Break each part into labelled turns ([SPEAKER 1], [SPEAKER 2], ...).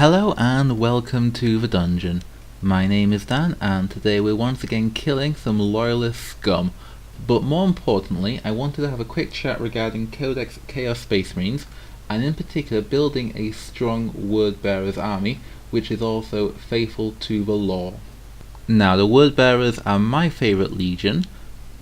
[SPEAKER 1] Hello and welcome to the dungeon. My name is Dan and today we're once again killing some loyalist scum. But more importantly, I wanted to have a quick chat regarding Codex Chaos Space Marines, and in particular building a strong Word Bearers army which is also faithful to the law. Now the Word Bearers are my favourite legion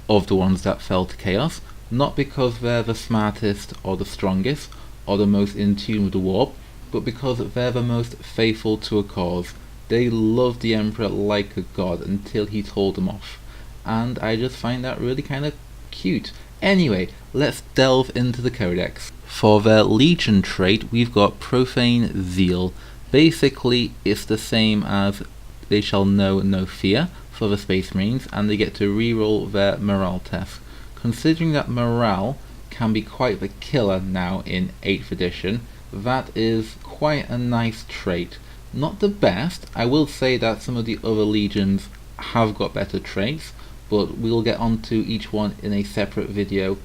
[SPEAKER 1] of the ones that fell to Chaos, not because they're the smartest or the strongest or the most in tune with the warp, but because they're the most faithful to a cause. They loved the Emperor like a god until he told them off, and I just find that really kind of cute. Anyway, let's delve into the Codex. For their Legion trait, we've got Profane Zeal. Basically, it's the same as They Shall Know No Fear for the Space Marines, and they get to reroll their morale test. Considering that morale can be quite the killer now in 8th edition, that is quite a nice trait. Not the best. I will say that some of the other legions have got better traits, but we'll get onto each one in a separate video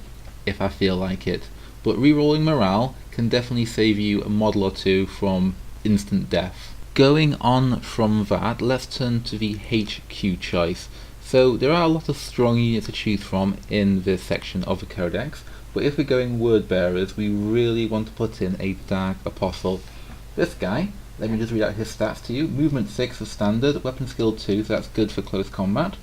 [SPEAKER 1] if I feel like it. But rerolling morale can definitely save you a model or two from instant death. Going on from that, let's turn to the HQ choice. So there are a lot of strong units to choose from in this section of the Codex, but if we're going Word Bearers, we really want to put in a Dark Apostle. This guy, let me just read out his stats to you. Movement 6 for standard, weapon skill 2, so that's good for close combat.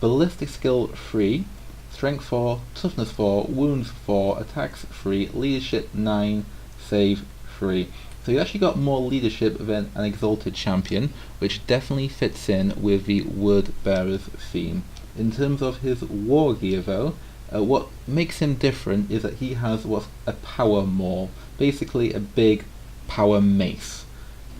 [SPEAKER 1] Ballistic skill 3, strength 4, toughness 4, wounds 4, attacks 3, leadership 9, save 3. So you actually got more leadership than an exalted champion, which definitely fits in with the Word Bearers theme. In terms of his war gear though, what makes him different is that he has what's a power maul, basically a big power mace.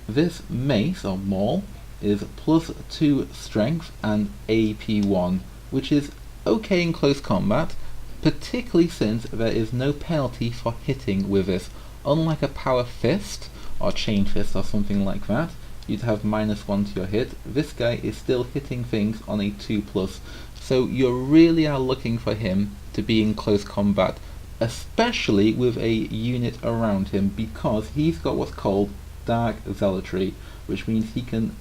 [SPEAKER 1] This mace or maul is plus 2 strength and AP1, which is okay in close combat, particularly since there is no penalty for hitting with this. Unlike a power fist or chain fist or something like that, you'd have -1 to your hit. This guy is still hitting things on a 2+, so you really are looking for him to be in close combat, especially with a unit around him, because he's got what's called Dark Zealotry, which means you can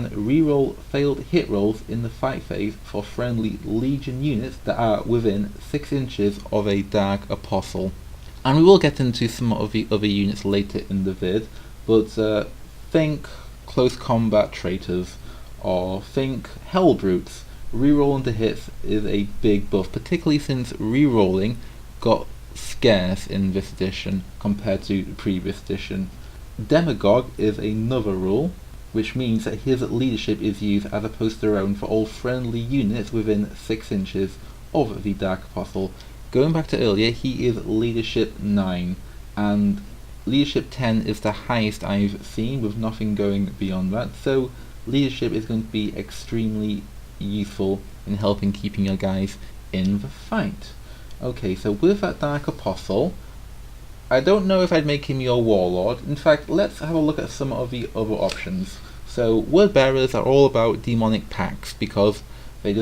[SPEAKER 1] reroll failed hit rolls in the fight phase for friendly Legion units that are within 6 inches of a Dark Apostle. And we will get into some of the other units later in the vid, but think close combat traitors, or think Hell Brutes. Rerolling to hits is a big buff, particularly since rerolling got scarce in this edition compared to the previous edition. Demagogue is another rule, which means that his leadership is used as a poster-own for all friendly units within 6 inches of the Dark Apostle. Going back to earlier, he is leadership 9, and leadership 10 is the highest I've seen, with nothing going beyond that, so leadership is going to be extremely useful in helping keeping your guys in the fight. Okay, so with that Dark Apostle, I don't know if I'd make him your warlord. In fact, let's have a look at some of the other options. So Word Bearers are all about demonic packs because they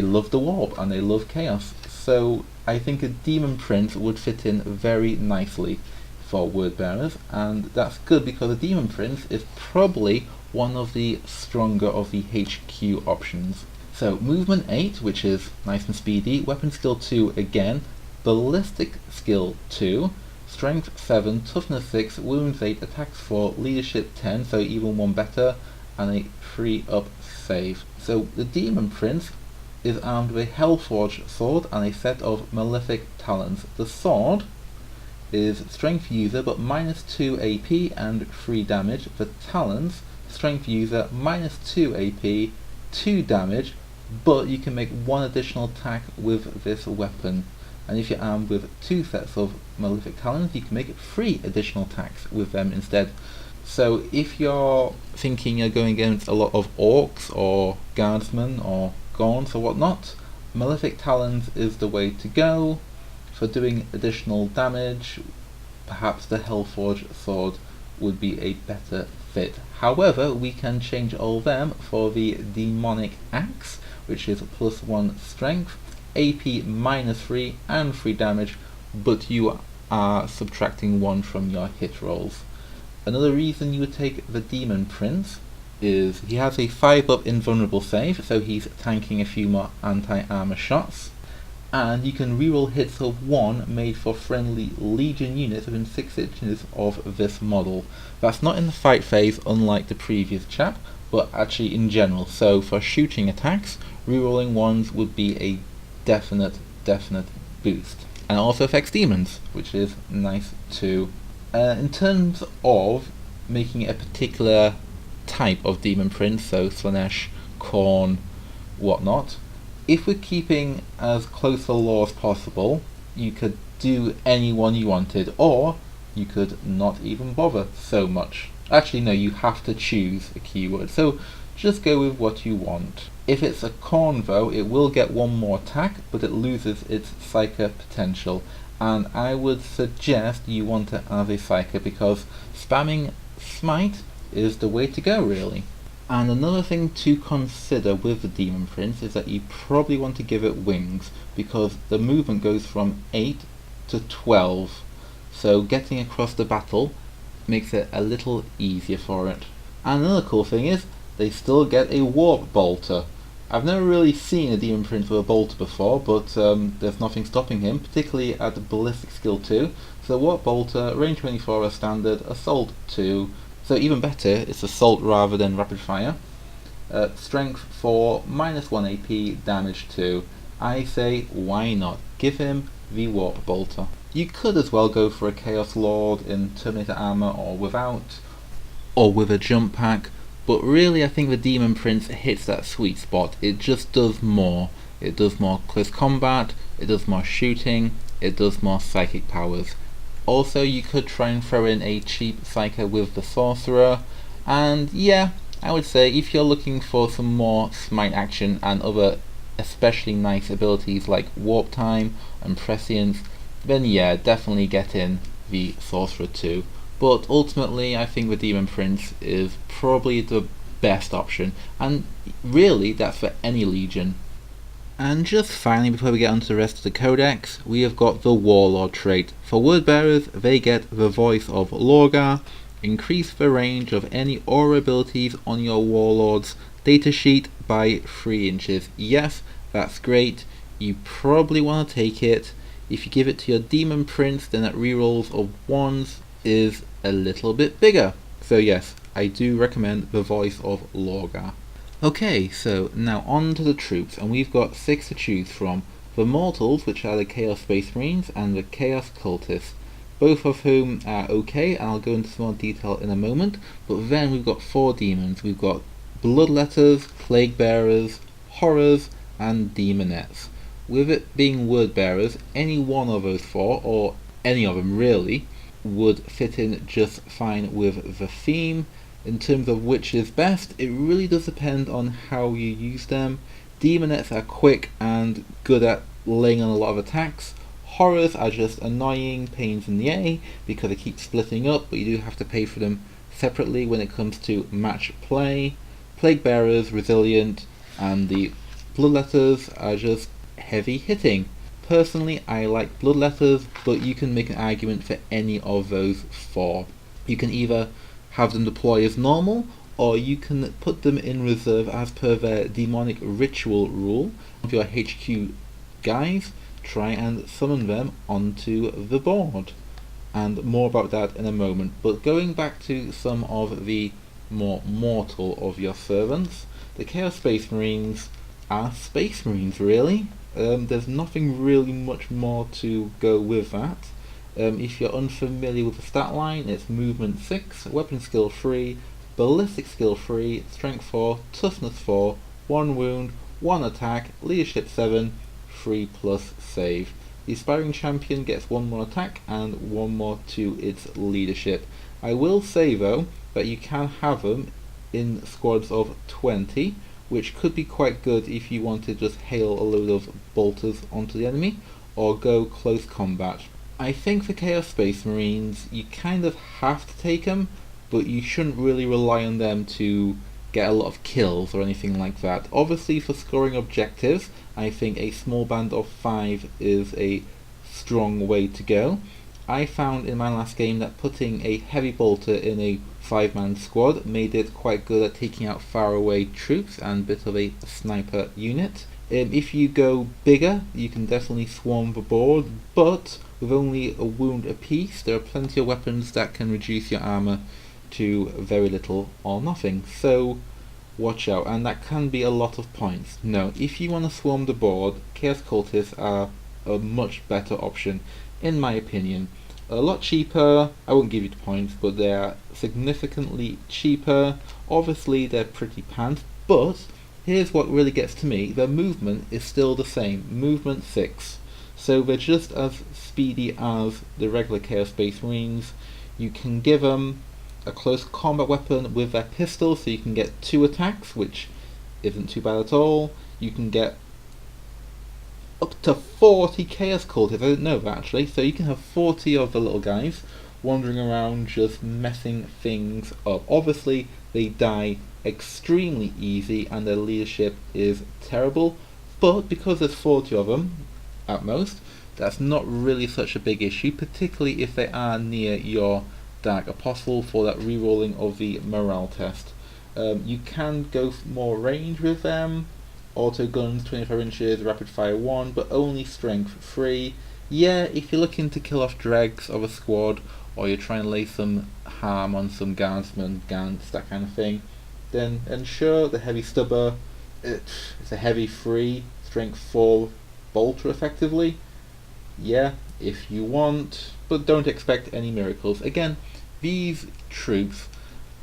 [SPEAKER 1] love the warp and they love chaos. So I think a Demon Prince would fit in very nicely for Word Bearers, and that's good because a Demon Prince is probably one of the stronger of the HQ options. So movement 8, which is nice and speedy, weapon skill 2 again, ballistic skill 2, strength 7, toughness 6, wounds 8, attacks 4, leadership 10, so even one better, and a 3-up save. So the Demon Prince is armed with a Hellforged sword and a set of malefic talons. The sword is strength user but -2 AP and 3 damage. The talons, strength user -2 AP, 2 damage, but you can make 1 additional attack with this weapon. And if you're armed with 2 sets of malefic talons, you can make 3 additional attacks with them instead. So if you're thinking you're going against a lot of orcs or guardsmen or gaunts or whatnot, malefic talons is the way to go. For doing additional damage, perhaps the Hellforged sword would be a better fit. However, we can change all them for the demonic axe, which is +1 strength, AP -3 and 3 damage, but you are subtracting 1 from your hit rolls. Another reason you would take the Demon Prince is he has a 5-up invulnerable save, so he's tanking a few more anti-armor shots. And you can reroll hits of 1 made for friendly Legion units within 6 inches of this model. That's not in the fight phase, unlike the previous chap, but actually in general. So for shooting attacks, rerolling 1s would be a definite boost. And it also affects demons, which is nice too. In terms of making it a particular type of Demon Prince, so Slanesh, Khorne, whatnot, if we're keeping as close to law as possible, you could do any one you wanted, or you could not even bother so much. Actually, no, you have to choose a keyword, so just go with what you want. If it's a Khorne though, it will get 1 more attack, but it loses its Psyker potential, and I would suggest you want it as a Psyker, because spamming Smite is the way to go, really. And another thing to consider with the Demon Prince is that you probably want to give it wings, because the movement goes from 8 to 12, so getting across the battle makes it a little easier for it. And another cool thing is, they still get a Warp Bolter. I've never really seen a Demon Prince with a Bolter before, but there's nothing stopping him, particularly at the Ballistic Skill 2. So Warp Bolter, range 24 as standard, Assault 2, so even better, it's Assault rather than Rapid Fire. Strength 4, -1 AP, damage 2. I say, why not? Give him the Warp Bolter. You could as well go for a Chaos Lord in Terminator armor or without, or with a jump pack, but really I think the Demon Prince hits that sweet spot. It just does more. It does more close combat, it does more shooting, it does more psychic powers. Also, you could try and throw in a cheap Psyker with the Sorcerer, and yeah, I would say if you're looking for some more Smite action and other especially nice abilities like Warp Time and Prescience, then yeah, definitely get in the Sorcerer too. But ultimately, I think the Demon Prince is probably the best option, and really that's for any Legion. And just finally, before we get on to the rest of the codex, we have got the Warlord trait. For Wordbearers, they get the voice of Lorgar, increase the range of any aura abilities on your Warlord's datasheet by 3 inches. Yes, that's great, you probably want to take it. If you give it to your Demon Prince, then that rerolls of 1s is a little bit bigger. So yes, I do recommend the voice of Lorgar. Okay, so now on to the troops, and we've got 6 to choose from. The Mortals, which are the Chaos Space Marines, and the Chaos Cultists, both of whom are okay, and I'll go into some more detail in a moment. But then we've got 4 demons. We've got Bloodletters, Plague Bearers, Horrors, and Demonettes. With it being Word Bearers, any one of those 4, or any of them really, would fit in just fine with the theme. In terms of which is best, it really does depend on how you use them. Demonettes are quick and good at laying on a lot of attacks. Horrors are just annoying pains in the A because they keep splitting up, but you do have to pay for them separately when it comes to match play. Plague Bearers, resilient, and the Bloodletters are just heavy hitting. Personally, I like Bloodletters, but you can make an argument for any of those 4. You can either have them deploy as normal, or you can put them in reserve as per their demonic ritual rule. If your HQ guys, try and summon them onto the board. And more about that in a moment. But going back to some of the more mortal of your servants, the Chaos Space Marines are Space Marines really. There's nothing really much more to go with that. If you're unfamiliar with the stat line, it's movement 6, weapon skill 3, ballistic skill 3, strength 4, toughness 4, 1 wound, 1 attack, leadership 7, 3+ save. The aspiring champion gets 1 more attack and 1 more to its leadership. I will say though that you can have them in squads of 20, which could be quite good if you want to just hail a load of bolters onto the enemy or go close combat. I think for Chaos Space Marines, you kind of have to take them, but you shouldn't really rely on them to get a lot of kills or anything like that. Obviously for scoring objectives, I think a small band of 5 is a strong way to go. I found in my last game that putting a heavy bolter in a 5-man squad made it quite good at taking out faraway troops and a bit of a sniper unit. If you go bigger, you can definitely swarm the board, but with only a wound apiece, there are plenty of weapons that can reduce your armor to very little or nothing. So watch out, and that can be a lot of points. No, if you want to swarm the board, Chaos Cultists are a much better option, in my opinion. A lot cheaper, I won't give you the points, but they are significantly cheaper. Obviously they're pretty pants, but here's what really gets to me: their movement is still the same, movement 6. So they're just as speedy as the regular Chaos Space Marines. You can give them a close combat weapon with their pistol, so you can get 2 attacks, which isn't too bad at all. You can get up to 40 Chaos Cultists, I didn't know that actually, so you can have 40 of the little guys wandering around just messing things up. Obviously they die extremely easy and their leadership is terrible, but because there's 40 of them at most, that's not really such a big issue, particularly if they are near your Dark Apostle for that rerolling of the morale test. You can go more range with them, auto guns 25 inches, rapid fire 1, but only strength 3. Yeah, if you're looking to kill off dregs of a squad, or you're trying to lay some harm on some guardsmen, Gants, that kind of thing, then ensure the heavy stubber, it's a heavy 3, strength 4 bolter effectively. Yeah, if you want, but don't expect any miracles. Again, these troops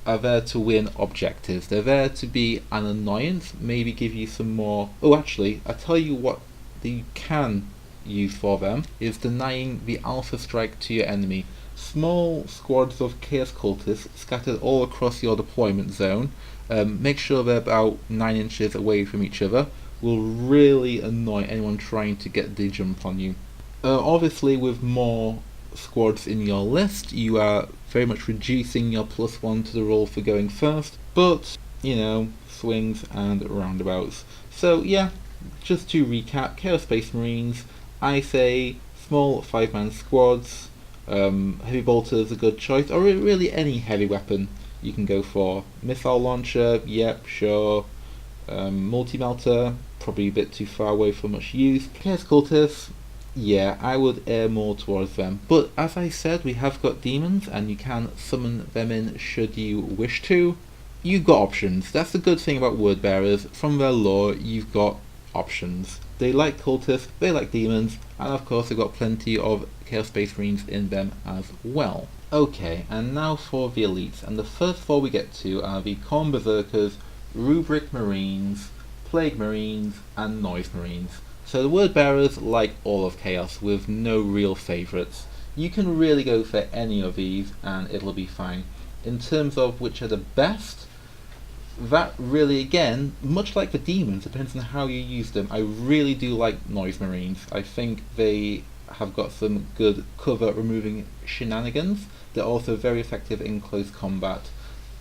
[SPEAKER 1] are there to win objectives. They're there to be an annoyance, maybe give you some more... Oh, actually, I tell you what you can use for them is denying the alpha strike to your enemy. Small squads of Chaos Cultists scattered all across your deployment zone, make sure they're about 9 inches away from each other, will really annoy anyone trying to get the jump on you. Obviously, with more squads in your list, you are very much reducing your +1 to the roll for going first, but you know, swings and roundabouts. So yeah, just to recap, Chaos Space Marines, I say small 5-man squads, heavy bolters a good choice, or really any heavy weapon you can go for. Missile launcher, yep, sure. Multi-melter, probably a bit too far away for much use. Chaos Cultists, yeah, I would err more towards them. But as I said, we have got demons, and you can summon them in should you wish to. You've got options. That's the good thing about word bearers. From their lore, you've got options. They like cultists, they like demons, and of course they've got plenty of Chaos Space Marines in them as well. Okay, and now for the elites, and the first 4 we get to are the Khorne Berserkers, Rubric Marines, Plague Marines, and Noise Marines. So the word bearers like all of Chaos with no real favourites. You can really go for any of these and it'll be fine. In terms of which are the best, that really again, much like the demons, depends on how you use them. I really do like Noise Marines. I think they have got some good cover removing shenanigans. They're also very effective in close combat.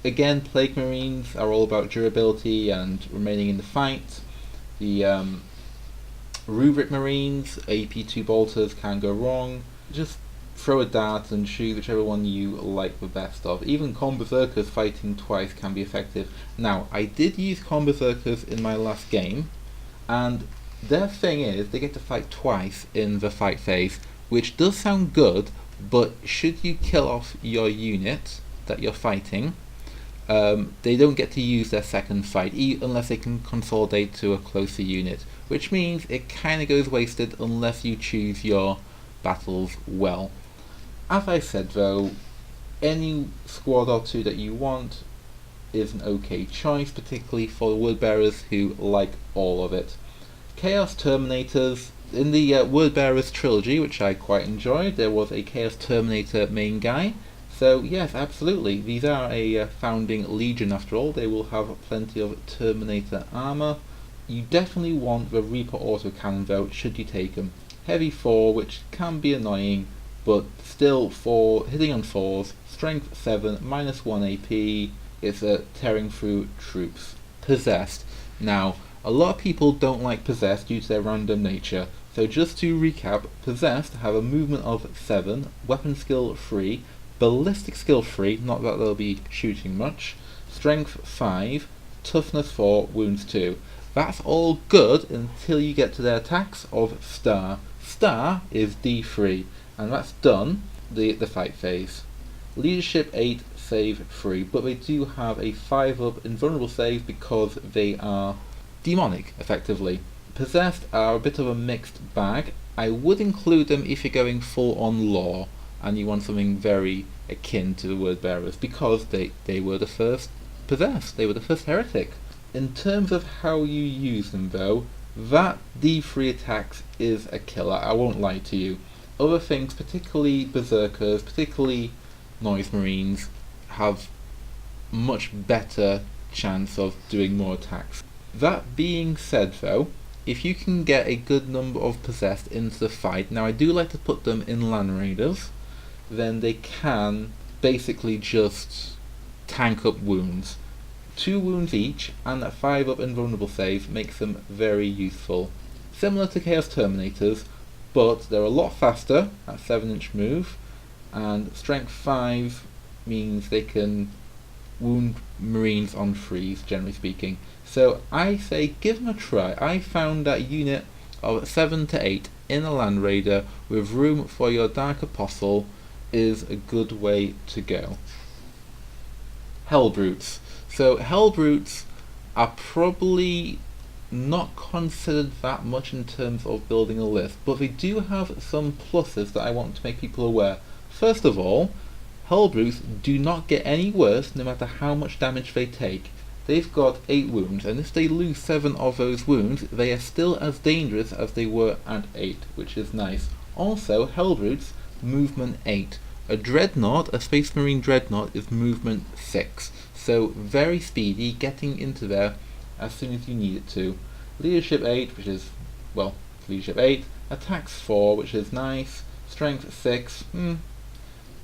[SPEAKER 1] Again, Plague Marines are all about durability and remaining in the fight. The Rubric Marines, AP2 bolters, can't go wrong. Just throw a dart and shoot whichever one you like the best of. Even Khorne Berserkers fighting twice can be effective. Now, I did use Khorne Berserkers in my last game, and their thing is they get to fight twice in the fight phase, which does sound good, but should you kill off your unit that you're fighting, they don't get to use their second fight unless they can consolidate to a closer unit, which means it kind of goes wasted unless you choose your battles well. As I said though, any squad or 2 that you want is an okay choice, particularly for the word bearers who like all of it. Chaos Terminators, in the word bearers trilogy, which I quite enjoyed, there was a Chaos Terminator main guy. So yes, absolutely, these are a founding legion after all. They will have plenty of Terminator armor. You definitely want the Reaper autocannon though, should you take them. Heavy 4, which can be annoying, but still for hitting on 4s, strength 7, -1 AP, it's tearing through troops. Possessed. Now, a lot of people don't like Possessed due to their random nature. So just to recap, Possessed have a movement of 7, weapon skill 3, ballistic skill 3, not that they'll be shooting much, strength 5, toughness 4, wounds 2. That's all good until you get to their attacks of Star. Star is D3, and that's done the fight phase. Leadership 8, save 3, but they do have a 5-up invulnerable save because they are demonic, effectively. Possessed are a bit of a mixed bag. I would include them if you're going full on lore and you want something very akin to the Word Bearers, because they were the first Possessed, they were the first heretic. In terms of how you use them though, that D3 attacks is a killer, I won't lie to you. Other things, particularly Berserkers, particularly Noise Marines, have much better chance of doing more attacks. That being said though, if you can get a good number of Possessed into the fight, now I do like to put them in Land Raiders, then they can basically just tank up wounds. 2 wounds each and a 5-up invulnerable save makes them very useful. Similar to Chaos Terminators, but they're a lot faster at 7-inch move, and strength 5 means they can wound Marines on freeze, generally speaking. So I say give them a try. I found that unit of 7 to 8 in a Land Raider with room for your Dark Apostle is a good way to go. Hellbrutes. So Hellbrutes are probably not considered that much in terms of building a list, but they do have some pluses that I want to make people aware. First of all, Hellbrutes do not get any worse no matter how much damage they take. They've got 8 wounds, and if they lose 7 of those wounds, they are still as dangerous as they were at 8, which is nice. Also, Hellbrutes, movement 8. A Dreadnought, a Space Marine Dreadnought, is movement 6. So very speedy, getting into there as soon as you need it to. Leadership 8, which is, well, Leadership 8. Attacks 4, which is nice. Strength 6,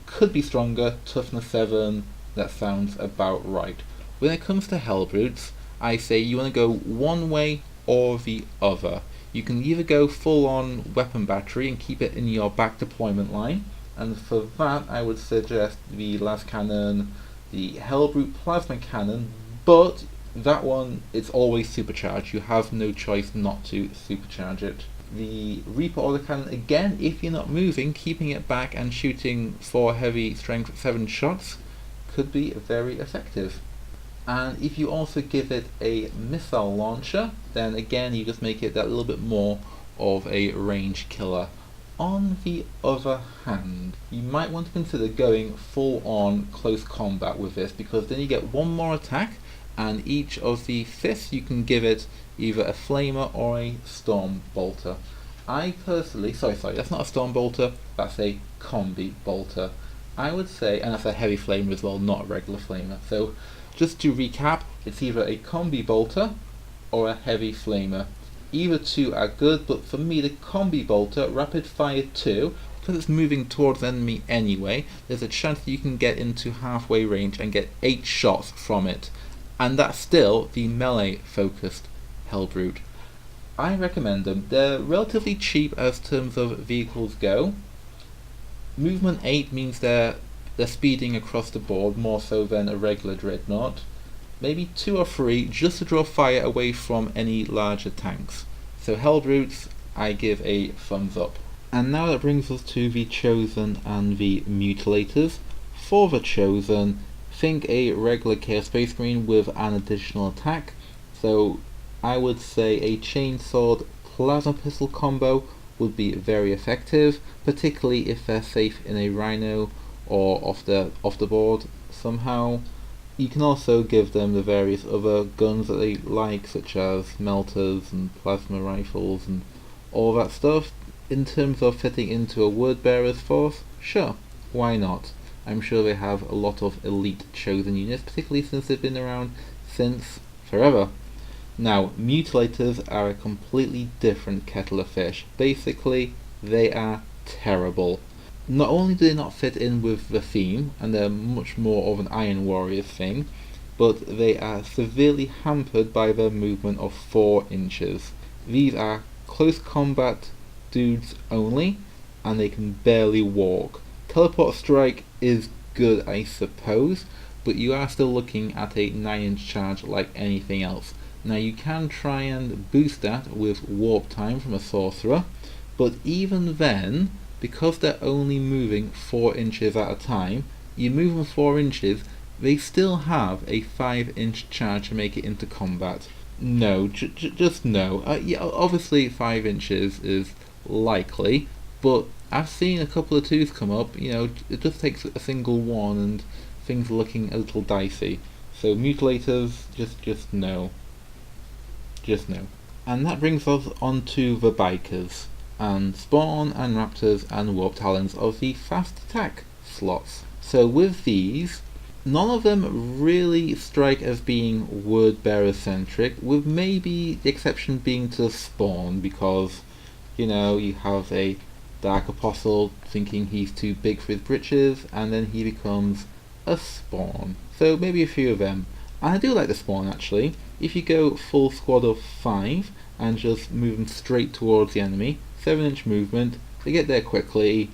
[SPEAKER 1] could be stronger. Toughness 7, that sounds about right. When it comes to Hellbrutes, I say you want to go one way or the other. You can either go full on weapon battery and keep it in your back deployment line, and for that I would suggest the Las Cannon, the Hellbrute Plasma Cannon, but that one, it's always supercharged. You have no choice not to supercharge it. The Reaper Autocannon, again, if you're not moving, keeping it back and shooting 4 heavy strength 7 shots could be very effective. And if you also give it a missile launcher, then again you just make it that little bit more of a range killer. On the other hand, you might want to consider going full on close combat with this, because then you get one more attack, and each of the fists you can give it either a flamer or a storm bolter. I personally, sorry, that's not a storm bolter, that's a combi bolter. I would say, and that's a heavy flamer as well, not a regular flamer. So just to recap, it's either a combi bolter or a heavy flamer. Either two are good, but for me the combi bolter, rapid fire 2, because it's moving towards the enemy anyway, there's a chance that you can get into halfway range and get 8 shots from it. And that's still the melee focused Hellbrute. I recommend them. They're relatively cheap as terms of vehicles go. Movement 8 means they're speeding across the board more so than a regular Dreadnought. Maybe 2 or 3 just to draw fire away from any larger tanks. So Hellbrutes, I give a thumbs up. And now that brings us to the Chosen and the Mutilators. For the Chosen, think a regular Chaos Space Marine with an additional attack. So I would say a Chainsword Plasma Pistol combo would be very effective, particularly if they're safe in a Rhino or off the board somehow. You can also give them the various other guns that they like, such as melters and plasma rifles and all that stuff. In terms of fitting into a Word Bearer's force, sure, why not? I'm sure they have a lot of elite Chosen units, particularly since they've been around since forever. Now, Mutilators are a completely different kettle of fish. Basically, they are terrible. Not only do they not fit in with the theme, and they're much more of an Iron Warriors thing, but they are severely hampered by their movement of 4 inches. These are close combat dudes only, and they can barely walk. Teleport strike is good, I suppose, but you are still looking at a 9-inch charge like anything else. Now you can try and boost that with warp time from a sorcerer, but even then, because they're only moving 4 inches at a time, you move them 4 inches, they still have a 5-inch charge to make it into combat. No, just no. Yeah, obviously 5 inches is likely, but I've seen a couple of 2s come up, it just takes a single one and things are looking a little dicey. So mutilators, just no. Just no. And that brings us on to the bikers, and spawn and raptors and warp talons of the fast attack slots. So with these, none of them really strike as being word bearer centric, with maybe the exception being to spawn, because you have a dark apostle thinking he's too big for his britches, and then he becomes a spawn. So maybe a few of them. And I do like the spawn actually. If you go full squad of 5 and just move them straight towards the enemy, 7-inch movement, they get there quickly,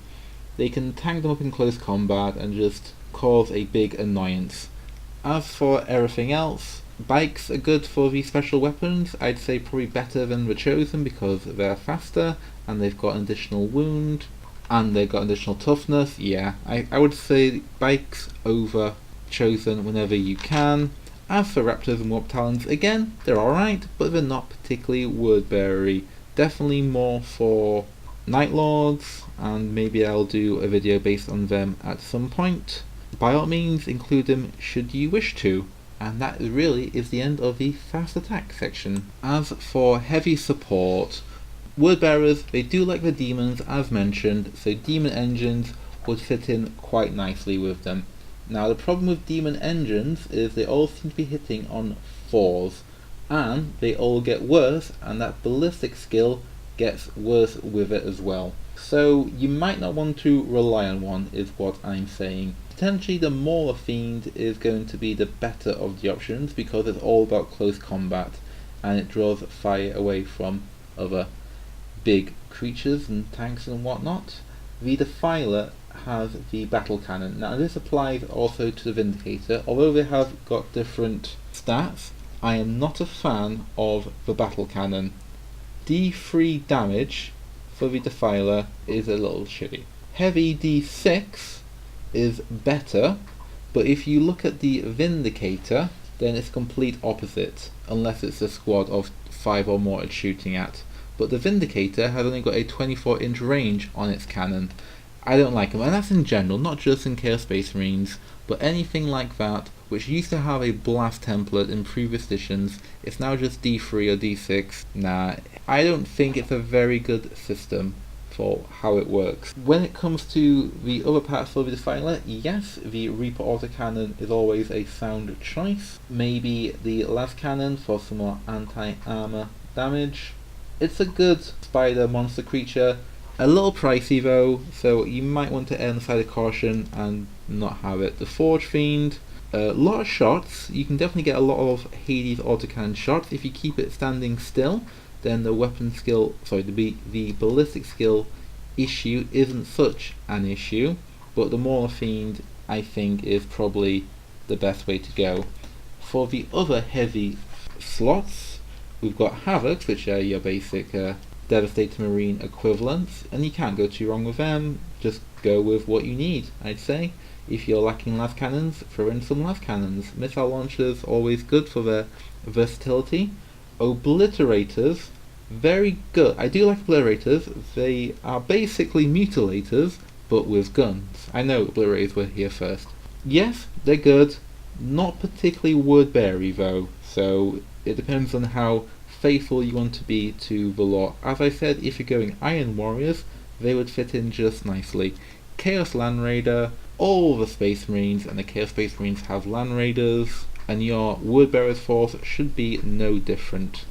[SPEAKER 1] they can tank them up in close combat and just cause a big annoyance. As for everything else, bikes are good for the special weapons. I'd say probably better than the chosen because they're faster and they've got an additional wound and they've got additional toughness. Yeah, I would say bikes over chosen whenever you can. As for raptors and warp talons, again, they're alright, but they're not particularly word-bearery. Definitely more for Night Lords, and maybe I'll do a video based on them at some point. By all means, include them should you wish to. And that really is the end of the fast attack section. As for heavy support, word bearers, they do like the demons as mentioned, so demon engines would fit in quite nicely with them. Now the problem with demon engines is they all seem to be hitting on 4s, and they all get worse, and that ballistic skill gets worse with it as well. So you might not want to rely on one, is what I'm saying. Potentially the Mauler Fiend is going to be the better of the options because it's all about close combat and it draws fire away from other big creatures and tanks and whatnot. The Defiler has the battle cannon. Now this applies also to the Vindicator, although they have got different stats. I am not a fan of the battle cannon. D3 damage for the Defiler is a little shitty. Heavy D6 is better, but if you look at the Vindicator, then it's complete opposite, unless it's a squad of 5 or more it's shooting at. But the Vindicator has only got a 24-inch range on its cannon. I don't like them, and that's in general, not just in Chaos Space Marines, but anything like that, which used to have a blast template in previous editions, it's now just D3 or D6. Nah, I don't think it's a very good system for how it works. When it comes to the other parts of the Defiler, yes, the Reaper autocannon is always a sound choice. Maybe the las cannon for some more anti-armor damage. It's a good spider monster creature. A little pricey though, so you might want to err on the side of caution and not have it. The Forge Fiend, a lot of shots. You can definitely get a lot of Hades autocannon shots. If you keep it standing still, then the weapon skill, the ballistic skill issue isn't such an issue. But the Mauler Fiend, I think, is probably the best way to go. For the other heavy slots, we've got Havocs, which are your basic Devastator Marine equivalents, and you can't go too wrong with them. Just go with what you need, I'd say. If you're lacking las cannons, throw in some las cannons. Missile launchers, always good for their versatility. Obliterators, very good. I do like obliterators. They are basically mutilators, but with guns. I know obliterators were here first. Yes, they're good. Not particularly word-beary though, so it depends on how faithful you want to be to the lore. As I said, if you're going Iron Warriors, they would fit in just nicely. Chaos Land Raider, all the Space Marines and the Chaos Space Marines have Land Raiders, and your Wordbearers force should be no different.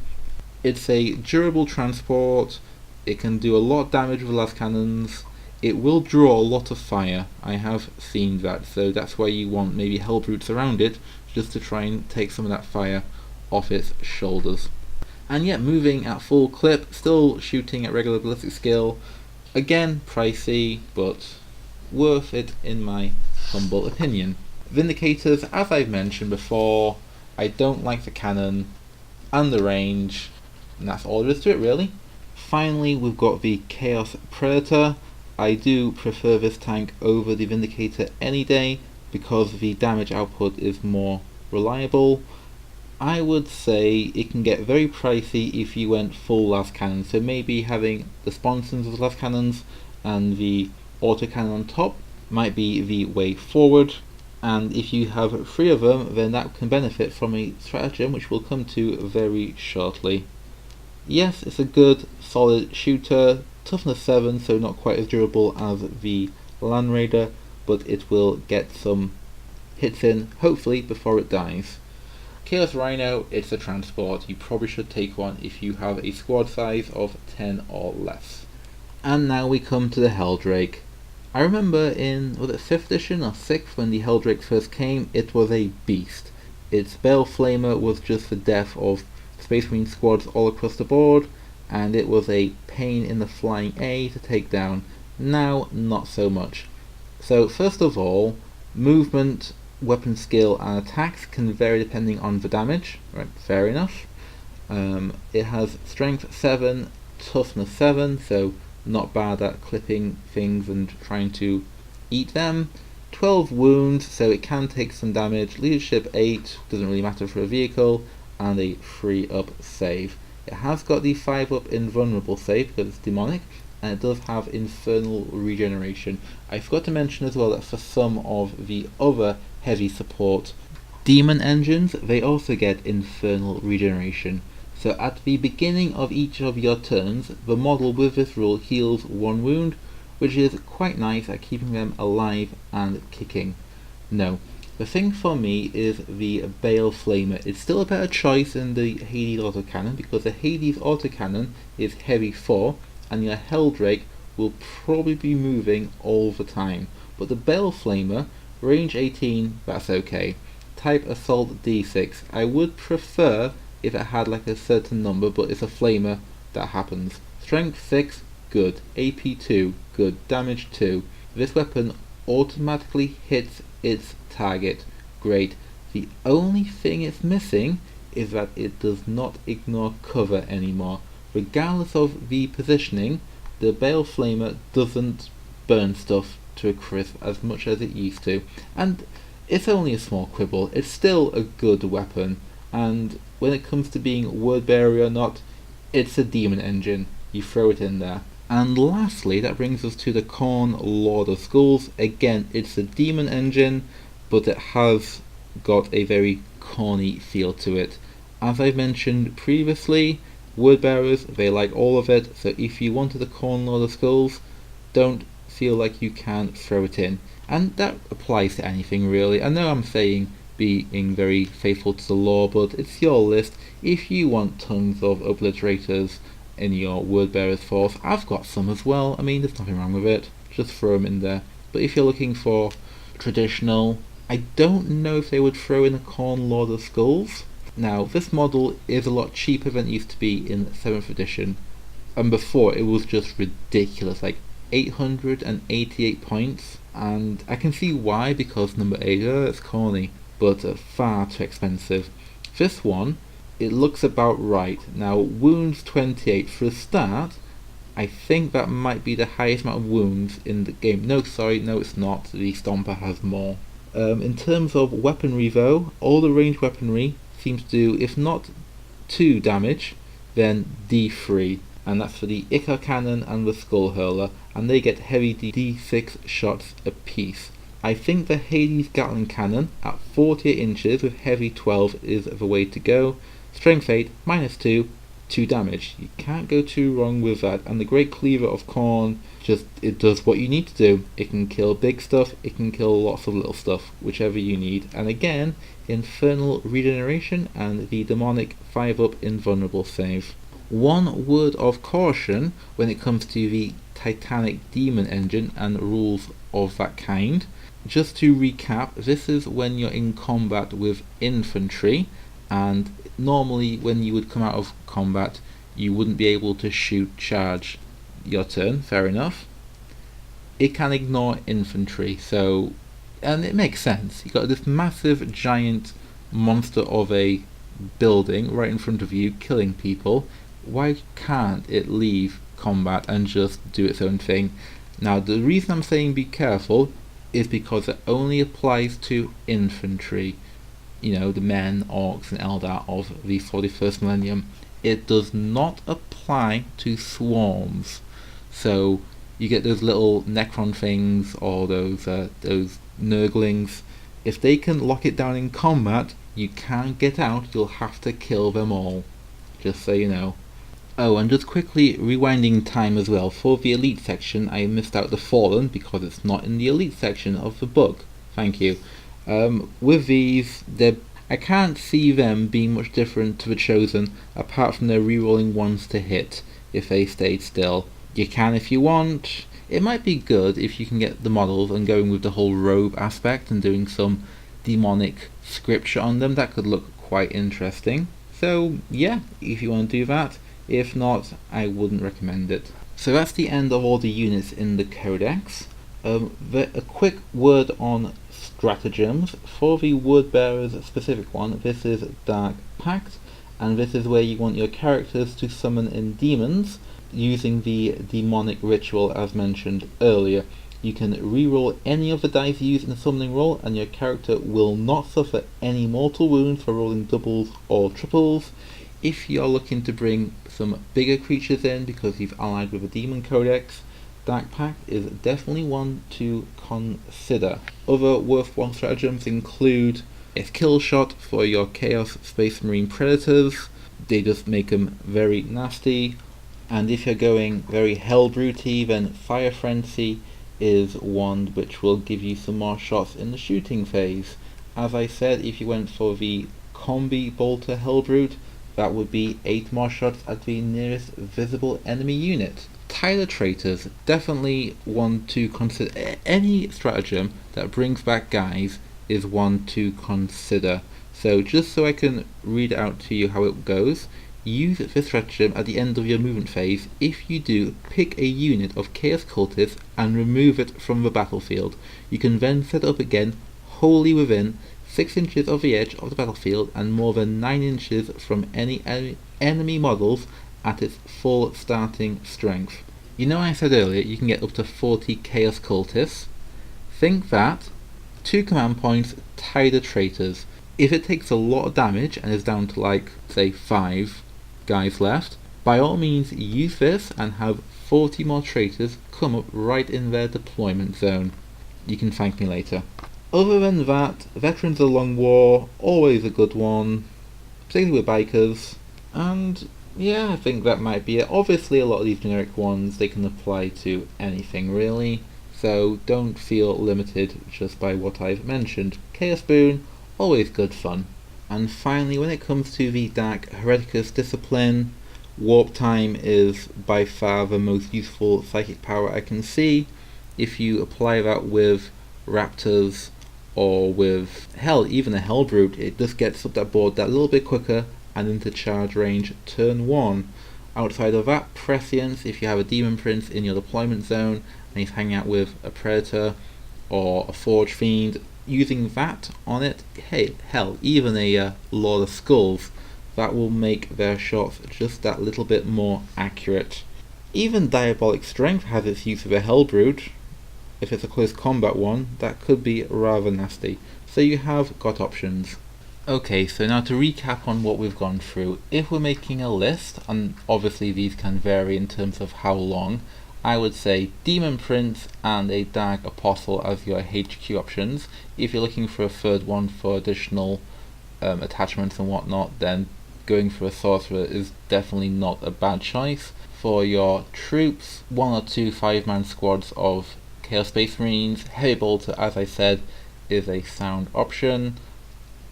[SPEAKER 1] It's a durable transport, it can do a lot of damage with las cannons, it will draw a lot of fire, I have seen that, so that's why you want maybe Hellbrutes around it, just to try and take some of that fire off its shoulders. And yet moving at full clip, still shooting at regular ballistic skill. Again, pricey, but worth it in my humble opinion. Vindicators, as I've mentioned before, I don't like the cannon and the range, and that's all there is to it really. Finally, we've got the Chaos Predator. I do prefer this tank over the Vindicator any day because the damage output is more reliable. I would say it can get very pricey if you went full las cannon, so maybe having the sponsons of las cannons and the autocannon on top might be the way forward. And if you have 3 of them, then that can benefit from a stratagem which we'll come to very shortly. Yes, it's a good, solid shooter, toughness 7, so not quite as durable as the Land Raider, but it will get some hits in, hopefully, before it dies. Chaos Rhino, it's a transport. You probably should take one if you have a squad size of 10 or less. And now we come to the Helldrake. I remember in, was it 5th edition or 6th when the Helldrake first came, it was a beast. Its Bale Flamer was just the death of Space Marine squads all across the board, and it was a pain in the flying A to take down. Now, not so much. So first of all, movement, weapon skill and attacks can vary depending on the damage, right, fair enough. It has strength 7, toughness 7, so not bad at clipping things and trying to eat them. 12 wounds, so it can take some damage. Leadership 8, doesn't really matter for a vehicle, and a 3-up save. It has got the 5-up invulnerable save because it's demonic, and it does have infernal regeneration. I forgot to mention as well that for some of the other heavy support demon engines, they also get infernal regeneration. So at the beginning of each of your turns, the model with this rule heals 1 wound, which is quite nice at keeping them alive and kicking. No, the thing for me is the Bale Flamer. It's still a better choice than the Hades autocannon because the Hades autocannon is heavy 4 and your Helldrake will probably be moving all the time. But the Bale Flamer, range 18, that's okay. Type Assault D6. I would prefer if it had like a certain number, but it's a flamer, that happens. Strength 6, good. AP 2, good. Damage 2. This weapon automatically hits its target. Great. The only thing it's missing is that it does not ignore cover anymore. Regardless of the positioning, the Bale Flamer doesn't burn stuff to a crisp as much as it used to. And it's only a small quibble. It's still a good weapon. And when it comes to being word bearer or not, it's a demon engine. You throw it in there. And lastly, that brings us to the Khorne Lord of Skulls. Again, it's a demon engine, but it has got a very Khorne feel to it. As I've mentioned previously, word bearers, they like all of it, so if you wanted the Khorne Lord of Skulls, don't feel like you can't throw it in. And that applies to anything really. I know I'm saying being very faithful to the lore, but it's your list. If you want tons of obliterators in your word bearers force, I've got some as well. I mean, there's nothing wrong with it, just throw them in there. But if you're looking for traditional, I don't know if they would throw in a Khorne Lord of Skulls. Now, this model is a lot cheaper than it used to be in 7th edition, and before it was just ridiculous, like 888 points, and I can see why, because number 8, it's corny, but far too expensive. This one, it looks about right. Now, wounds 28 for a start, I think that might be the highest amount of wounds in the game. No, sorry, no it's not, the Stomper has more. In terms of weaponry though, all the ranged weaponry seems to do, if not 2 damage, then D3. And that's for the Icar Cannon and the Skull Hurler, and they get heavy D6 shots apiece. I think the Hades Gatling Cannon at 48 inches with heavy 12 is the way to go. Strength 8, minus 2, 2 damage. You can't go too wrong with that. And the Great Cleaver of Khorne, just, it does what you need to do. It can kill big stuff, it can kill lots of little stuff, whichever you need. And again, Infernal Regeneration and the Demonic 5-up Invulnerable save. One word of caution when it comes to the Titanic Demon Engine and rules of that kind. Just to recap, this is when you're in combat with infantry, and normally when you would come out of combat you wouldn't be able to shoot charge your turn, fair enough. It can ignore infantry, so, and it makes sense. You've got this massive giant monster of a building right in front of you killing people. Why can't it leave combat and just do its own thing? Now the reason I'm saying be careful is because it only applies to infantry, you know, the men, orcs and Eldar of the 41st millennium. It does not apply to swarms. So you get those little Necron things or those Nurglings. If they can lock it down in combat, you can't get out, you'll have to kill them all. Just so you know. Oh, and just quickly rewinding time as well, for the elite section I missed out the Fallen because it's not in the elite section of the book. Thank you. With these, I can't see them being much different to the Chosen apart from their rerolling ones to hit if they stayed still. You can if you want. It might be good if you can get the models and going with the whole robe aspect and doing some demonic scripture on them. That could look quite interesting. So yeah, if you want to do that. If not, I wouldn't recommend it. So that's the end of all the units in the Codex. A quick word on stratagems. For the Word Bearers specific one, this is Dark Pact, and this is where you want your characters to summon in demons using the demonic ritual as mentioned earlier. You can reroll any of the dice used in the summoning roll, and your character will not suffer any mortal wounds for rolling doubles or triples. If you're looking to bring some bigger creatures in because you've allied with a demon codex, Dark Pact is definitely one to consider. Other worthwhile stratagems include a kill shot for your Chaos Space Marine Predators. They just make them very nasty. And if you're going very Hellbrute, then Fire Frenzy is one which will give you some more shots in the shooting phase. As I said, if you went for the Combi Bolter Hellbrute, that would be 8 more shots at the nearest visible enemy unit. Tyler Traitors, definitely one to consider. Any stratagem that brings back guys is one to consider. So just so I can read out to you how it goes, use this stratagem at the end of your movement phase. If you do, pick a unit of Chaos Cultists and remove it from the battlefield. You can then set up again wholly within 6 inches of the edge of the battlefield and more than 9 inches from any enemy models at its full starting strength. You know I said earlier you can get up to 40 Chaos Cultists? Think that, 2 command points, Tyler Traitors. If it takes a lot of damage and is down to like, say 5 guys left, by all means use this and have 40 more traitors come up right in their deployment zone. You can thank me later. Other than that, Veterans of the Long War, always a good one, particularly with bikers, and yeah, I think that might be it. Obviously a lot of these generic ones, they can apply to anything really, so don't feel limited just by what I've mentioned. Chaos Boon, always good fun. And finally, when it comes to the Dark Hereticus discipline, Warp Time is by far the most useful psychic power I can see. If you apply that with Raptors, or with, hell, even a Hellbrute, it just gets up that board that little bit quicker and into charge range turn 1. Outside of that, Prescience, if you have a Demon Prince in your deployment zone and he's hanging out with a Predator or a Forge Fiend, using that on it, hey, hell, even a Lord of Skulls, that will make their shots just that little bit more accurate. Even Diabolic Strength has its use of a Hellbrute. If it's a close combat one, that could be rather nasty. So you have got options. Okay, so now to recap on what we've gone through. If we're making a list, and obviously these can vary in terms of how long, I would say Demon Prince and a Dark Apostle as your HQ options. If you're looking for a third one for additional attachments and whatnot, then going for a Sorcerer is definitely not a bad choice. For your troops, 1 or 2 5-man squads of Chaos Space Marines, Heavy Bolter, as I said, is a sound option.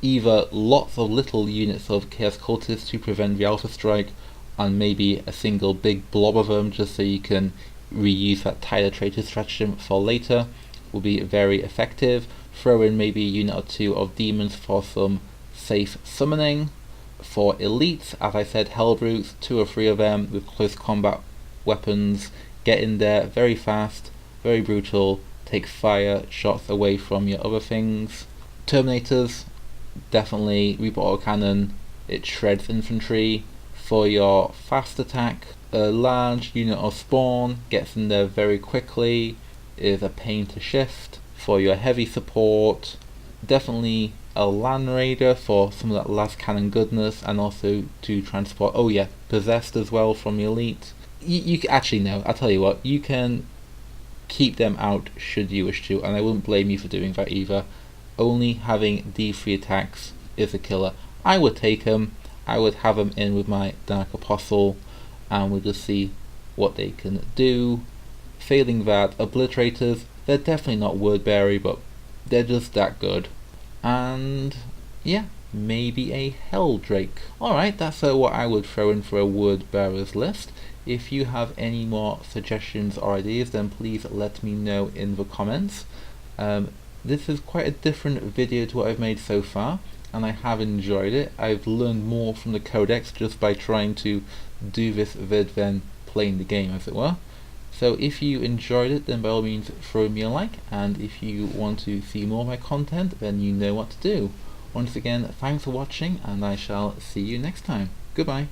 [SPEAKER 1] Either lots of little units of Chaos Cultists to prevent the Alpha Strike, and maybe a single big blob of them just so you can reuse that Tyler Traitor stratagem for later, will be very effective. Throw in maybe a unit or 2 of demons for some safe summoning. For elites, as I said, Hellbrutes, 2 or 3 of them with close combat weapons, get in there very fast, very brutal, take fire shots away from your other things. Terminators, definitely Reaper autocannon, it shreds infantry. For your fast attack, a large unit of spawn gets in there very quickly, is a pain to shift. For your heavy support, definitely a Land Raider for some of that last cannon goodness, and also to transport, oh yeah, Possessed as well from the elite. You actually no, I'll tell you what, you can keep them out should you wish to, and I wouldn't blame you for doing that either. Only having D3 attacks is a killer. I would take them, I would have them in with my Dark Apostle, and we'll just see what they can do. Failing that, Obliterators, they're definitely not Wordberry, but they're just that good. And yeah, maybe a Helldrake. Alright, that's what I would throw in for a Word Bearers list. If you have any more suggestions or ideas, then please let me know in the comments. This is quite a different video to what I've made so far, and I have enjoyed it. I've learned more from the codex just by trying to do this vid than playing the game, as it were. So if you enjoyed it, then by all means throw me a like, and if you want to see more of my content, then you know what to do. Once again, thanks for watching, and I shall see you next time. Goodbye.